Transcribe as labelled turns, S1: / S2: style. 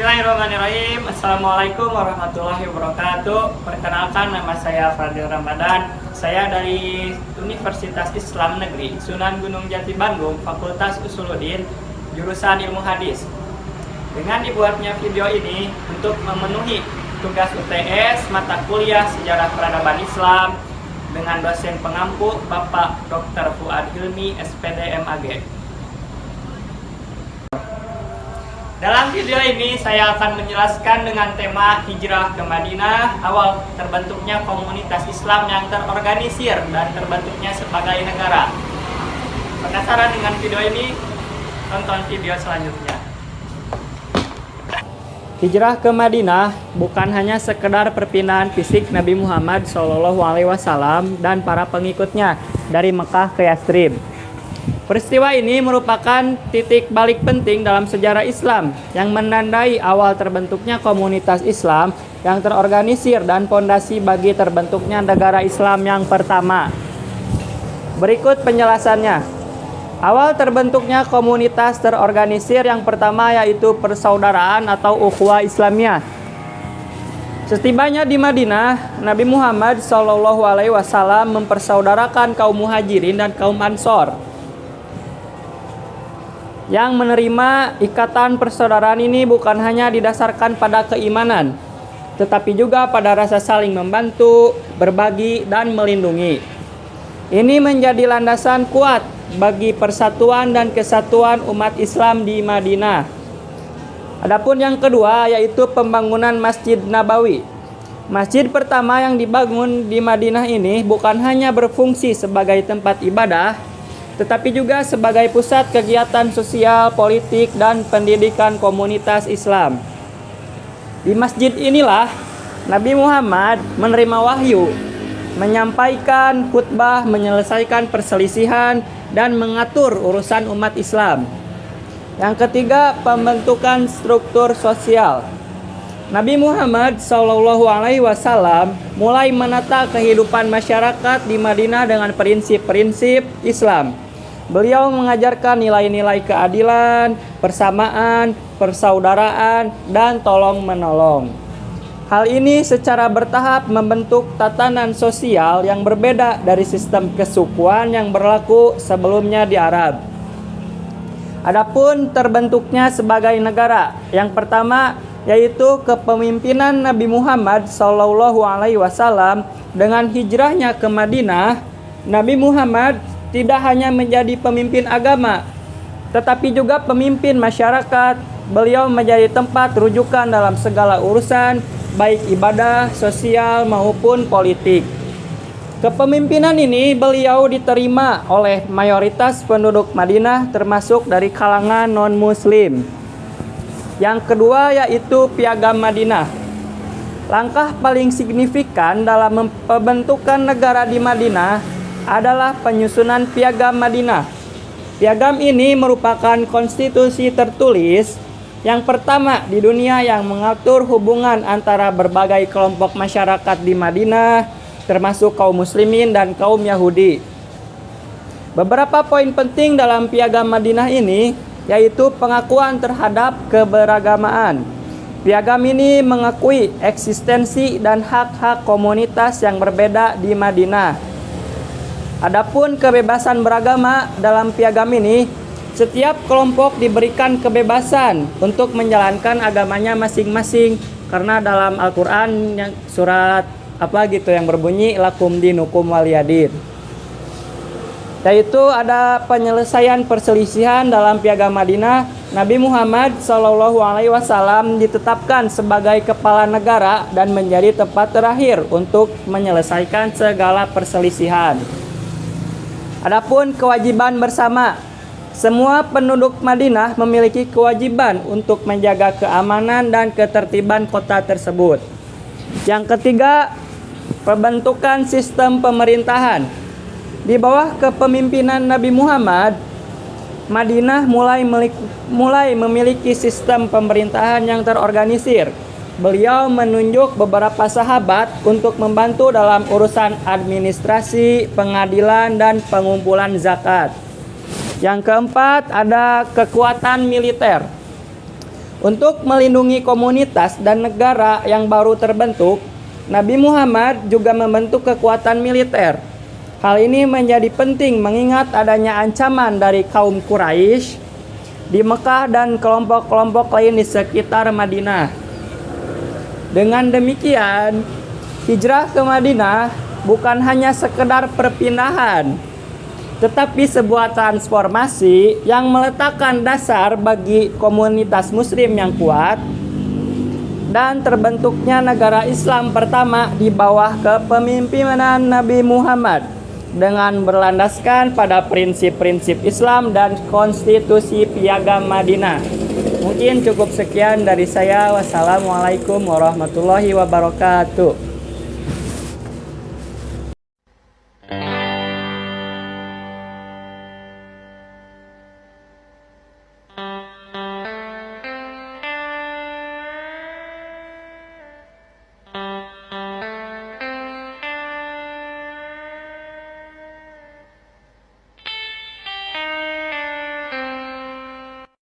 S1: Bismillahirrahmanirrahim. Assalamualaikum warahmatullahi wabarakatuh. Perkenalkan, nama saya Fadil Ramadan. Saya dari Universitas Islam Negeri Sunan Gunung Jati Bandung, Fakultas Usuluddin, jurusan Ilmu Hadis. Dengan dibuatnya video ini untuk memenuhi tugas UTS mata kuliah Sejarah Peradaban Islam dengan dosen pengampu Bapak Dr. Fuad Hilmi, SPD MAG. Dalam video ini saya akan menjelaskan dengan tema hijrah ke Madinah, awal terbentuknya komunitas Islam yang terorganisir dan terbentuknya sebagai negara. Penasaran dengan video ini? Tonton video selanjutnya. Hijrah ke Madinah bukan hanya sekedar perpindahan fisik Nabi Muhammad SAW dan para pengikutnya dari Mekah ke Yathrib. Peristiwa ini merupakan titik balik penting dalam sejarah Islam yang menandai awal terbentuknya komunitas Islam yang terorganisir dan fondasi bagi terbentuknya negara Islam yang pertama. Berikut penjelasannya. Awal terbentuknya komunitas terorganisir yang pertama yaitu persaudaraan atau ukhuwah Islamiyah. Setibanya di Madinah, Nabi Muhammad SAW mempersaudarakan kaum Muhajirin dan kaum Ansor yang menerima ikatan persaudaraan ini bukan hanya didasarkan pada keimanan, tetapi juga pada rasa saling membantu, berbagi, dan melindungi. Ini menjadi landasan kuat bagi persatuan dan kesatuan umat Islam di Madinah. Adapun yang kedua yaitu pembangunan Masjid Nabawi. Masjid pertama yang dibangun di Madinah ini bukan hanya berfungsi sebagai tempat ibadah, tetapi juga sebagai pusat kegiatan sosial, politik, dan pendidikan komunitas Islam. Di masjid inilah Nabi Muhammad menerima wahyu, menyampaikan khutbah, menyelesaikan perselisihan, dan mengatur urusan umat Islam. Yang ketiga, pembentukan struktur sosial. Nabi Muhammad SAW mulai menata kehidupan masyarakat di Madinah dengan prinsip-prinsip Islam. Beliau mengajarkan nilai-nilai keadilan, persamaan, persaudaraan, dan tolong-menolong. Hal ini secara bertahap membentuk tatanan sosial yang berbeda dari sistem kesukuan yang berlaku sebelumnya di Arab. Adapun terbentuknya sebagai negara, yang pertama yaitu kepemimpinan Nabi Muhammad SAW dengan hijrahnya ke Madinah. Nabi Muhammad tidak hanya menjadi pemimpin agama, tetapi juga pemimpin masyarakat. Beliau menjadi tempat rujukan dalam segala urusan, baik ibadah, sosial, maupun politik. Kepemimpinan ini beliau diterima oleh mayoritas penduduk Madinah, termasuk dari kalangan non-muslim. Yang kedua yaitu Piagam Madinah. Langkah paling signifikan dalam pembentukan negara di Madinah adalah penyusunan Piagam Madinah. Piagam ini merupakan konstitusi tertulis yang pertama di dunia yang mengatur hubungan antara berbagai kelompok masyarakat di Madinah, termasuk kaum muslimin dan kaum Yahudi. Beberapa poin penting dalam Piagam Madinah ini yaitu pengakuan terhadap keberagamaan. Piagam ini mengakui eksistensi dan hak-hak komunitas yang berbeda di Madinah. Adapun kebebasan beragama dalam piagam ini, setiap kelompok diberikan kebebasan untuk menjalankan agamanya masing-masing, karena dalam Al-Qur'an yang surat yang berbunyi lakum dinukum waliyadin. Yaitu ada penyelesaian perselisihan dalam Piagam Madinah. Nabi Muhammad SAW ditetapkan sebagai kepala negara dan menjadi tempat terakhir untuk menyelesaikan segala perselisihan. Adapun kewajiban bersama, semua penduduk Madinah memiliki kewajiban untuk menjaga keamanan dan ketertiban kota tersebut. Yang ketiga, pembentukan sistem pemerintahan. Di bawah kepemimpinan Nabi Muhammad, Madinah mulai memiliki sistem pemerintahan yang terorganisir. Beliau menunjuk beberapa sahabat untuk membantu dalam urusan administrasi, pengadilan, dan pengumpulan zakat. Yang keempat, ada kekuatan militer. Untuk melindungi komunitas dan negara yang baru terbentuk, Nabi Muhammad juga membentuk kekuatan militer. Hal ini menjadi penting mengingat adanya ancaman dari kaum Quraisy di Mekah dan kelompok-kelompok lain di sekitar Madinah. Dengan demikian, hijrah ke Madinah bukan hanya sekedar perpindahan, tetapi sebuah transformasi yang meletakkan dasar bagi komunitas muslim yang kuat dan terbentuknya negara Islam pertama di bawah kepemimpinan Nabi Muhammad dengan berlandaskan pada prinsip-prinsip Islam dan konstitusi Piagam Madinah. Mungkin cukup sekian dari saya. Wassalamualaikum warahmatullahi wabarakatuh.